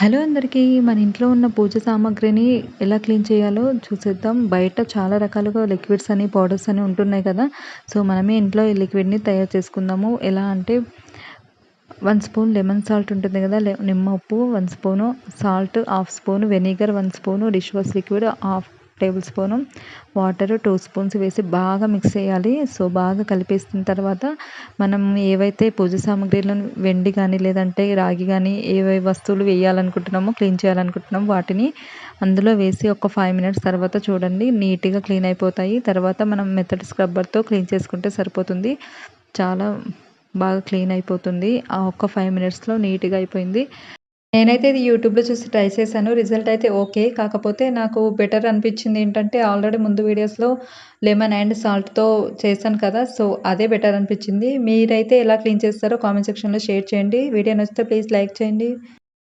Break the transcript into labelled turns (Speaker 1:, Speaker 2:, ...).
Speaker 1: Hello అందరికీ. మన ఇంట్లో ఉన్న పూజ సామాగ్రిని ఎలా క్లీన్ చేయాలో చూసేద్దాం. బయట చాలా రకాలుగా లిక్విడ్స్ అని, పౌడర్స్ అని ఉంటున్నాయి కదా! సో, మనమే ఇంట్లో ఈ లిక్విడ్‌ని తయారు చేసుకుందాము. ఎలా అంటే 1 స్పూన్ లెమన్ సాల్ట్ ఉంటుంది కదా! నిమ్మ ఉప్పు 1 spoon, salt half spoon, vinegar 1 spoon, dish wash liquid half table spoon, water 2 spoons వేసి బాగా మిక్స్ చేయాలి. సో, బాగా కలిపేసిన తర్వాత మనం ఏవైతే పూజ సామాగ్రిలను వెండి కానీ, లేదంటే రాగి కానీ ఏవే వస్తువులు వేయాలనుకుంటున్నామో, క్లీన్ చేయాలనుకుంటున్నామో వాటిని అందులో వేసి ఒక 5 మినిట్స్ తర్వాత చూడండి నీట్‌గా క్లీన్ అయిపోతాయి. తర్వాత మనం మెత్తటి స్క్రబ్బర్‌తో క్లీన్ చేసుకుంటే సరిపోతుంది. చాలా బాగా క్లీన్ అయిపోతుంది. ఆ ఒక్క 5 మినిట్స్‌లో నీట్‌గా అయిపోయింది. నేనైతే ఇది యూట్యూబ్‌లో చూసి ట్రై చేశాను. రిజల్ట్ అయితే ఓకే. కాకపోతే నాకు బెటర్ అనిపించింది ఏంటంటే ఆల్రెడీ ముందు వీడియోస్‌లో లెమన్ అండ్ సాల్ట్‌తో చేశాను కదా! సో, అదే బెటర్ అనిపించింది. మీరైతే ఎలా క్లీన్ చేస్తారో కామెంట్ సెక్షన్‌లో షేర్ చేయండి. వీడియో నచ్చితే ప్లీజ్ లైక్ చేయండి.